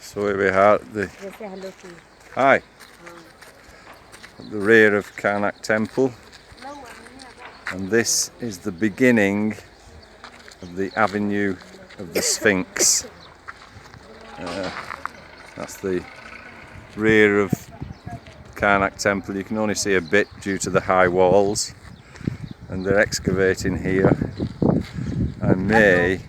So here we are at the hi at the rear of Karnak Temple, and this is the beginning of the avenue of the Sphinx. That's the rear of Karnak Temple. You can only see a bit due to the high walls, and they're excavating here. I may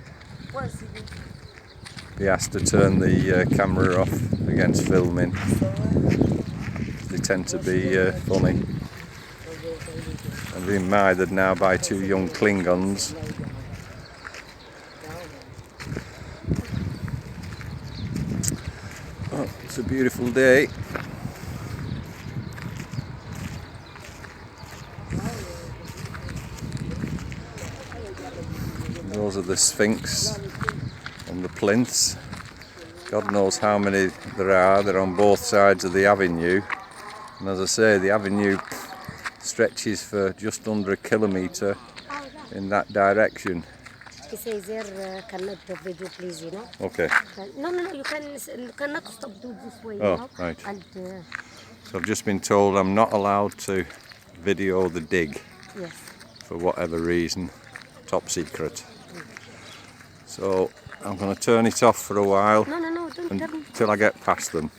be asked to turn the camera off against filming. They tend to be funny. I'm being mithered now by two young Klingons. Oh, it's a beautiful day. Those are the Sphinx on the plinths. God knows how many there are. They're on both sides of the avenue. And as I say, the avenue stretches for just under a kilometre in that direction. He says there, cannot the video please, you know? Okay. No, you cannot stop do this way, oh, you know? Right. And, so I've just been told I'm not allowed to video the dig. yes. For whatever reason. Top secret. So I'm going to turn it off for a while. No, don't until I get past them.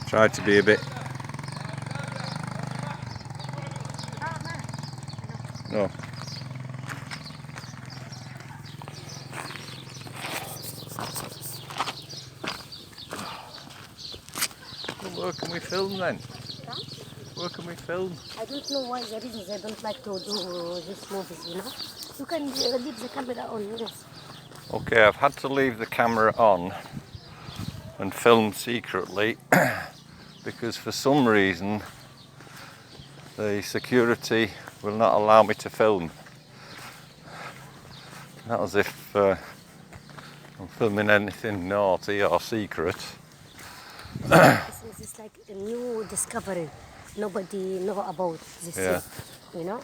Tried to be a bit. No. Where can we film then? Huh? Where can we film? I don't know why the reason they don't like to do this movies, you know? You can leave the camera on, yes. Okay, I've had to leave the camera on and film secretly because for some reason the security will not allow me to film. Not as if I'm filming anything naughty or secret. This is like a new discovery. Nobody know about this Yeah. thing, you know?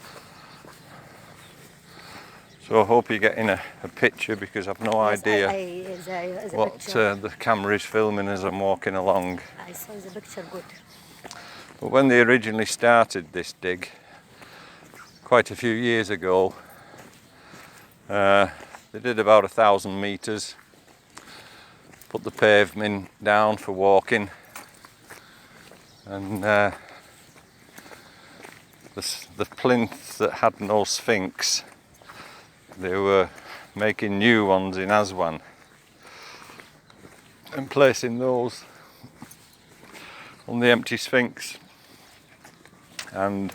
So I hope you're getting a picture, because I've no Yes, idea what the camera is filming as I'm walking along. I saw the picture good. But when they originally started this dig, quite a few years ago, they did about 1,000 metres, put the pavement down for walking, and the plinth that had no Sphinx, they were making new ones in Aswan and placing those on the empty Sphinx, and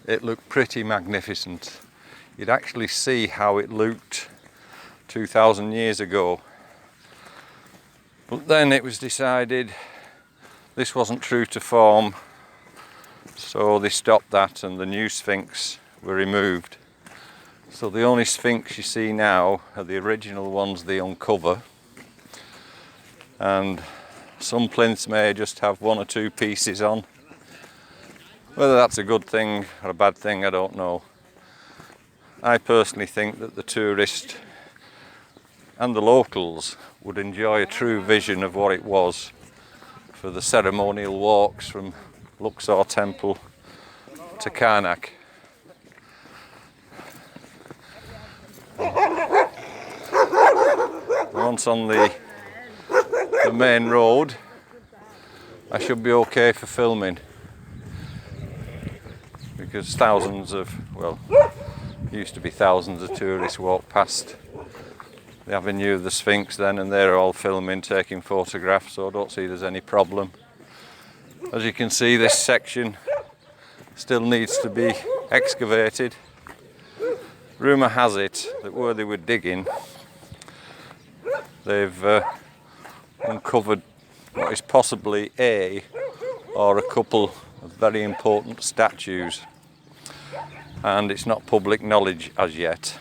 it looked pretty magnificent. You'd actually see how it looked 2,000 years ago, but then it was decided this wasn't true to form, so they stopped that and the new Sphinx were removed. So the only Sphinx you see now are the original ones they uncover, and some plinths may just have one or two pieces on. Whether that's a good thing or a bad thing, I don't know. I personally think that the tourist and the locals would enjoy a true vision of what it was for the ceremonial walks from Luxor Temple to Karnak. Once on the main road, I should be okay for filming, because used to be thousands of tourists walk past the avenue of the Sphinx then, and they're all filming, taking photographs, so I don't see there's any problem. As you can see, this section still needs to be excavated. Rumour has it that where they were digging, they've uncovered what is possibly a or a couple of very important statues, and it's not public knowledge as yet,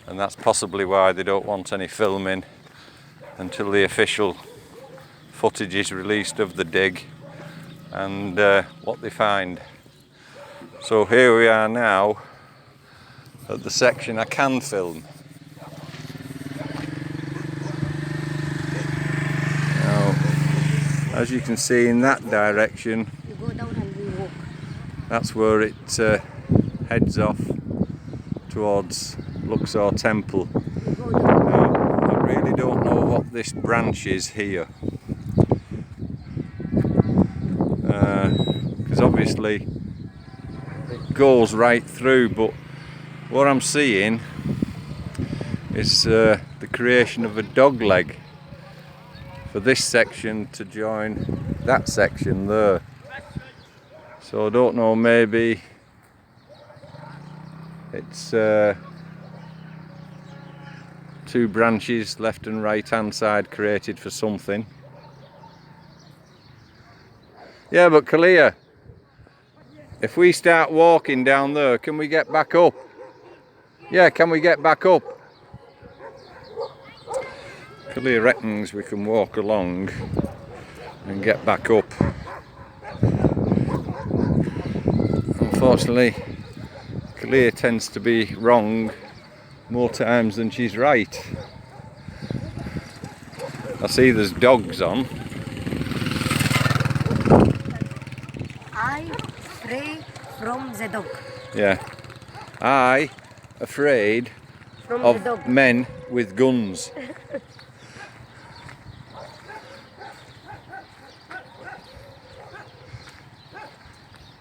and that's possibly why they don't want any filming until the official footage is released of the dig and what they find. So here we are now at the section I can film. Now, as you can see in that direction, You go down and we walk. that's where it heads off towards Luxor Temple. You go down. Now, I really don't know what this branch is here, because obviously it goes right through, but what I'm seeing is the creation of a dog leg for this section to join that section there. So I don't know, maybe it's two branches, left and right hand side, created for something. Yeah, but Kalia, if we start walking down there, can we get back up? Yeah, can we get back up? Kalia reckons we can walk along and get back up. Unfortunately, Kalia tends to be wrong more times than she's right. I see there's dogs on. I pray from the dog. Yeah. I afraid From the of dog. men with guns.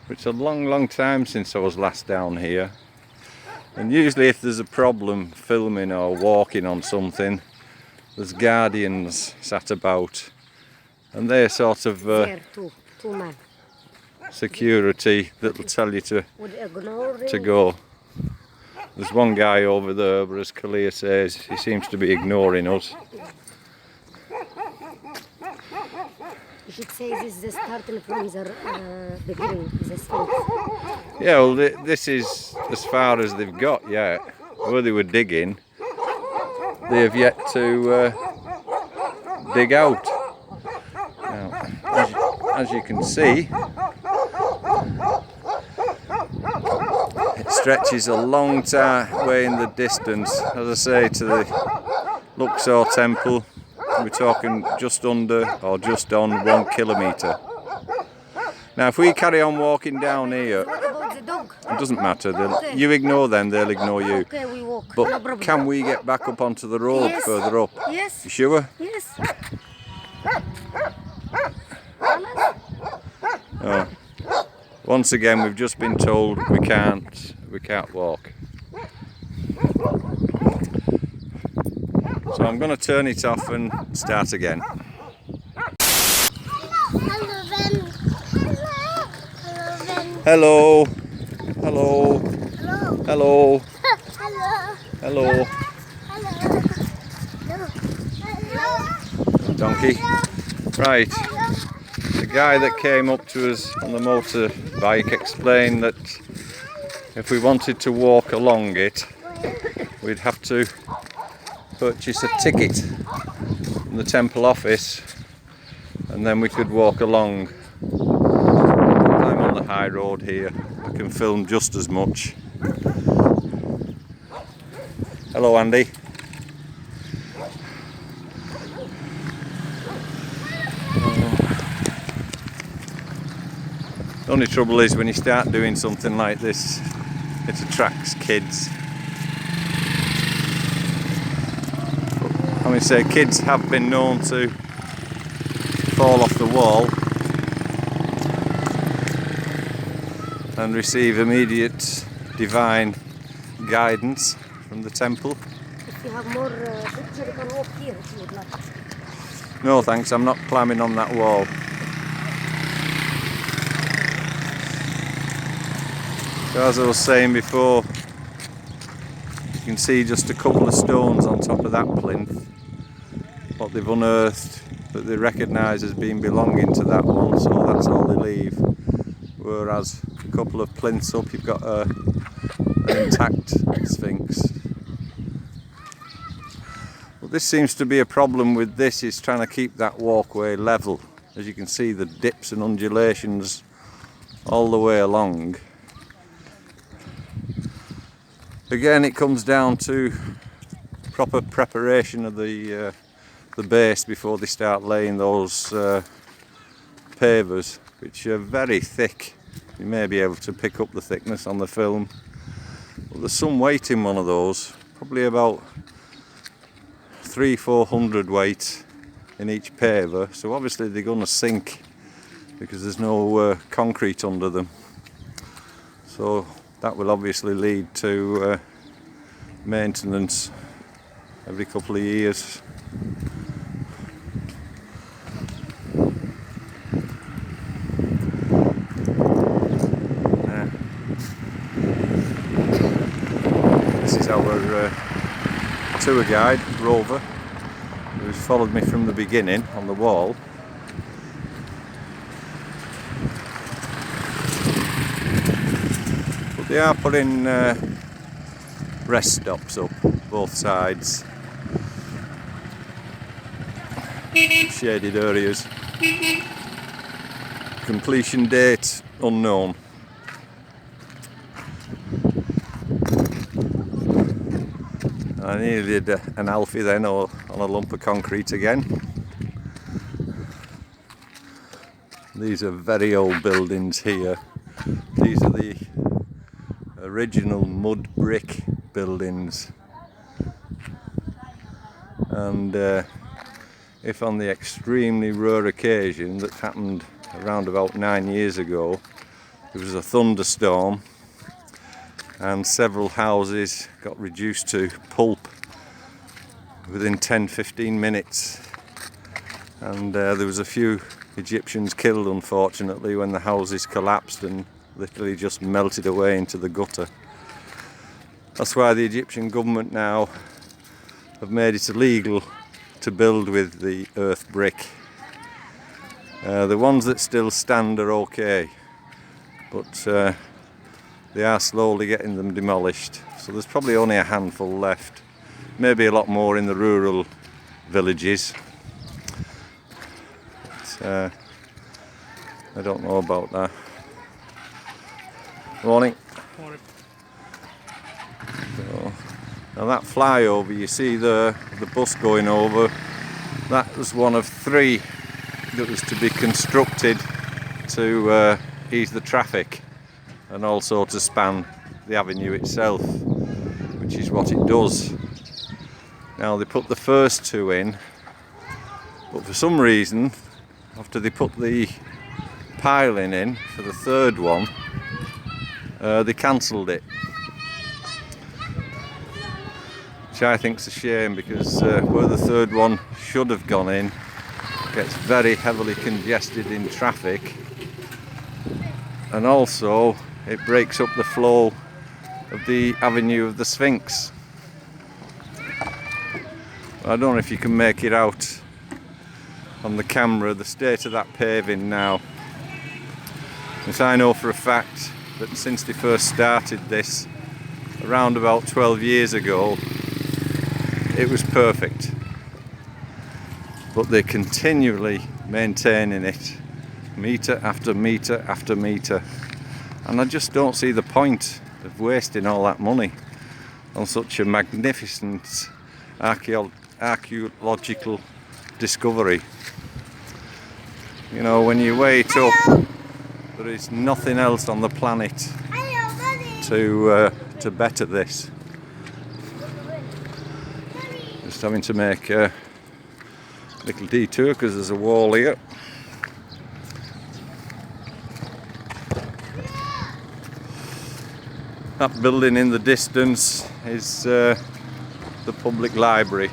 It's a long time since I was last down here, and usually if there's a problem filming or walking on something, there's guardians sat about, and they're sort of There, two men. security that'll tell you to Would ignore go. There's one guy over there, but as Kalia says, he seems to be ignoring us. You should say this is the starting from the beginning, the Sphinx. Yeah, well, this is as far as they've got yet. Where they were digging, they have yet to dig out. Now, as you can see, it stretches a long way in the distance. As I say, to the Luxor Temple, we're talking just under or just on 1 kilometre. Now, if we carry on walking down here, What about the dog? it doesn't matter. Okay. You ignore them, they'll ignore you. Okay, we walk. No But problem. can we get back up onto the road Yes. further up? Yes. You sure? Yes. Oh. Once again, we've just been told we can't walk. So I'm going to turn it off and start again. Hello. Hello. Hello. Hello. Donkey. Right. The guy that came up to us on the motorbike explained that if we wanted to walk along it, we'd have to purchase a ticket from the temple office, and then we could walk along. I'm on the high road here. I can film just as much. Hello, Andy. The only trouble is when you start doing something like this, it attracts kids. I mean, say kids have been known to fall off the wall and receive immediate divine guidance from the temple. If you have more picture, you can walk here if you would like. No thanks, I'm not climbing on that wall. So as I was saying before, you can see just a couple of stones on top of that plinth, what they've unearthed that they recognise as being belonging to that one, so that's all they leave. Whereas a couple of plinths up you've got an intact Sphinx. But this seems to be a problem with this, is trying to keep that walkway level. As you can see, the dips and undulations all the way along. Again, it comes down to proper preparation of the base before they start laying those pavers, which are very thick. You may be able to pick up the thickness on the film. But there's some weight in one of those, probably about 300-400 weight in each paver. So obviously they're going to sink because there's no concrete under them. So that will obviously lead to maintenance every couple of years. This is our tour guide, Rover, who's followed me from the beginning on the wall. They are putting rest stops up both sides, shaded areas. Completion date unknown. I needed an Alfie then, or on a lump of concrete again. These are very old buildings here. These are the original mud brick buildings, and if on the extremely rare occasion that happened around about 9 years ago, there was a thunderstorm and several houses got reduced to pulp within 10-15 minutes, and there was a few Egyptians killed, unfortunately, when the houses collapsed and literally just melted away into the gutter. That's why the Egyptian government now have made it illegal to build with the earth brick. The ones that still stand are okay, but they are slowly getting them demolished. So there's probably only a handful left, maybe a lot more in the rural villages. But, I don't know about that. Morning. Morning. So, now that flyover you see the bus going over, that was one of 3 that was to be constructed to ease the traffic and also to span the avenue itself, which is what it does. Now they put the first 2 in, but for some reason after they put the piling in for the 3rd one, they cancelled it, which I think's a shame, because where the 3rd one should have gone in gets very heavily congested in traffic, and also it breaks up the flow of the avenue of the Sphinx. I don't know if you can make it out on the camera, the state of that paving now. Because I know for a fact that since they first started this around about 12 years ago, it was perfect, but they're continually maintaining it, metre after metre after metre, and I just don't see the point of wasting all that money on such a magnificent archaeological discovery. You know, when you weigh it up, there is nothing else on the planet to better this. Just having to make a little detour because there's a wall here. That building in the distance is the public library.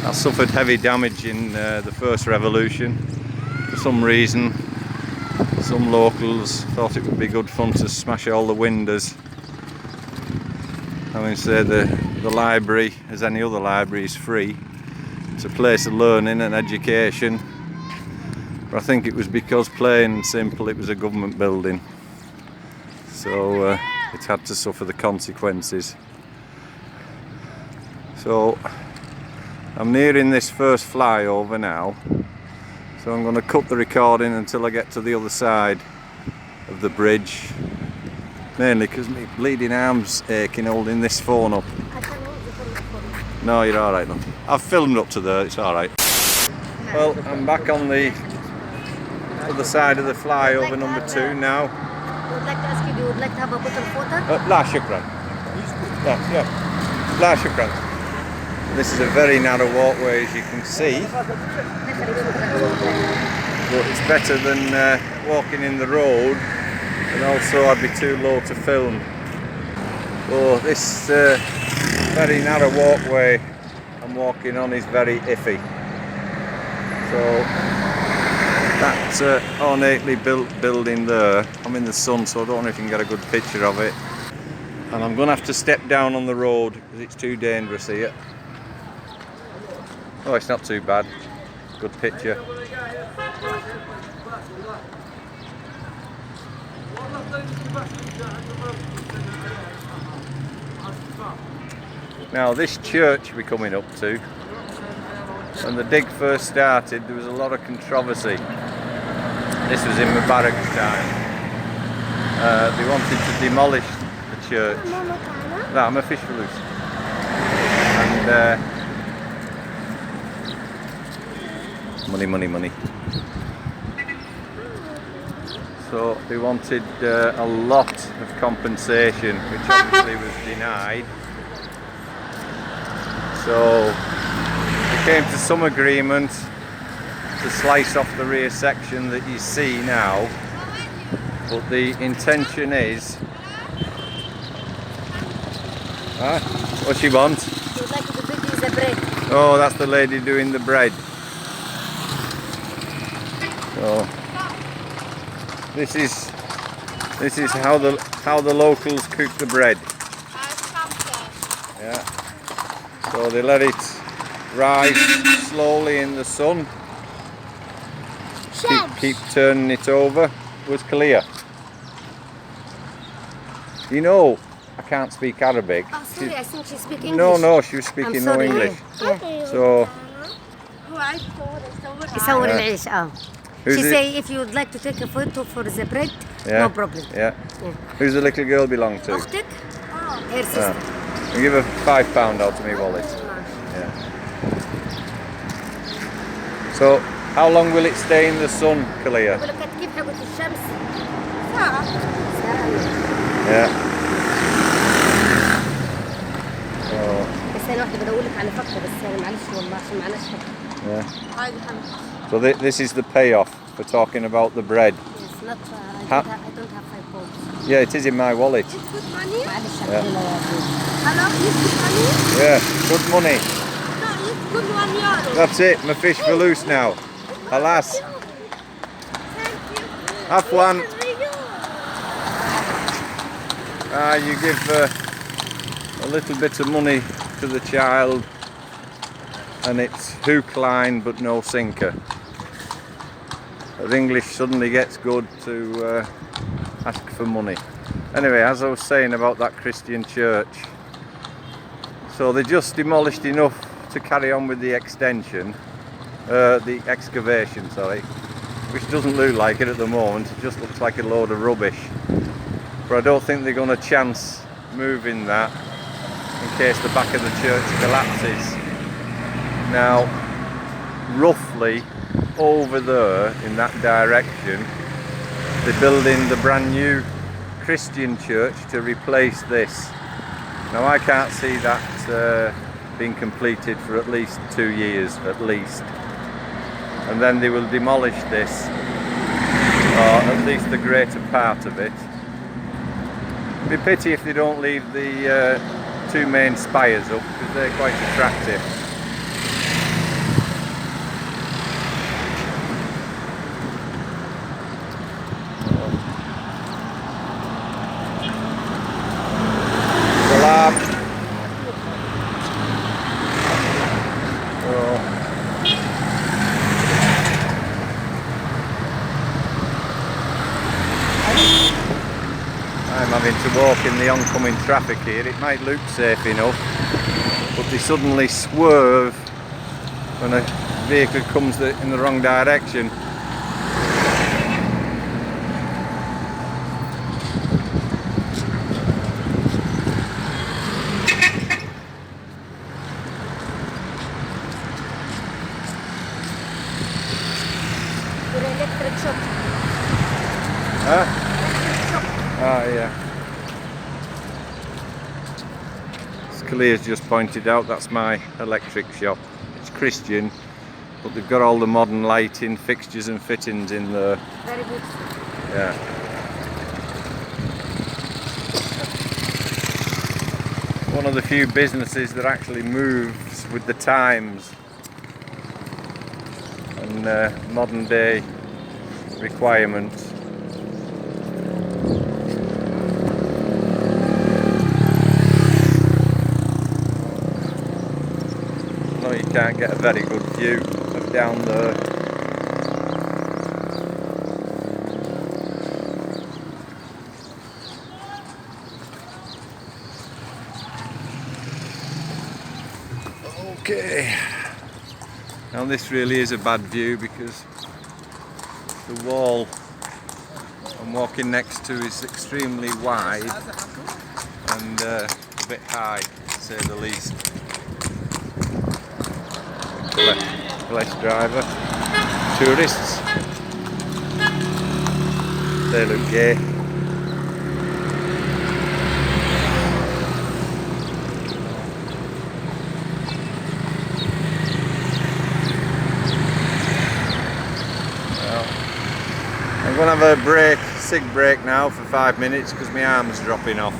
That suffered heavy damage in the first revolution. For some reason some locals thought it would be good fun to smash all the windows. I mean, say the library, as any other library, is free. It's a place of learning and education. But I think it was because, plain and simple, it was a government building. So it had to suffer the consequences. So I'm nearing this first flyover now. So I'm going to cut the recording until I get to the other side of the bridge. Mainly because my bleeding arm's aching holding this phone up. I can hold the phone for you. No, you're alright, love. I've filmed up to there, it's alright. Well, I'm back on the other side of the flyover number 2 now. I would like to ask you, do you would like to have a bottle of water? لا شكرا. لا شكرا. This is a very narrow walkway, as you can see. But it's better than walking in the road, and also I'd be too low to film. Oh, this very narrow walkway I'm walking on is very iffy. So that ornately built building there, I'm in the sun, so I don't know if you can get a good picture of it. And I'm going to have to step down on the road because it's too dangerous here. Oh, it's not too bad. Good picture. Now this church we're coming up to, when the dig first started, there was a lot of controversy. This was in Mubarak's time. They wanted to demolish the church. No, I'm a fish for loose. And money. So they wanted a lot of compensation, which obviously was denied. So they came to some agreement to slice off the rear section that you see now, but the intention is... what she wants? She would like to do the bread. Oh, that's the lady doing the bread. So this is how the locals cook the bread. Yeah. So they let it rise slowly in the sun. Keep turning it over. Was clear. You know, I can't speak Arabic. Oh, sorry, I think she speaks English. No, she was speaking no English. Yeah. So. She say if you would like to take a photo for the bread, no problem. Yeah. Who's the little girl belong to? أختك? Her sister. I'll give her £5 out of my wallet. Yeah. So, how long will it stay in the sun, Kalia? Yeah. Yeah. So this is the payoff for talking about the bread. Yes, not, I don't have £5. Yeah, it is in my wallet. It's good money? Yeah. Hello, it's good money? Yeah, good money. No, it's good €1. That's it, my fish for loose now. Alas. Have one. You give a little bit of money to the child, and it's hook line but no sinker. As English suddenly gets good to ask for money. Anyway, as I was saying about that Christian church, so they just demolished enough to carry on with the extension, the excavation, sorry, which doesn't look like it at the moment. It just looks like a load of rubbish. But I don't think they're going to chance moving that in case the back of the church collapses. Now, roughly over there in that direction, they're building the brand new Christian church to replace this. Now I can't see that being completed for at least 2 years at least, and then they will demolish this, or at least the greater part of it. It'd be a pity if they don't leave the 2 main spires up, because they're quite attractive. having to walk in the oncoming traffic here. It might look safe enough, but they suddenly swerve when a vehicle comes in the wrong direction. Your electric shock. Huh? Ah, yeah. Khalil's just pointed out that's my electric shop. It's Christian, but they've got all the modern lighting, fixtures and fittings in there. Very good. Yeah. One of the few businesses that actually moves with the times and modern day requirements. No, you can't get a very good view of down there. Okay, now this really is a bad view because the wall I'm walking next to is extremely wide and a bit high, to say the least. Less driver, tourists, they look gay. I'm going to have a break, sig break now for 5 minutes because my arm's dropping off.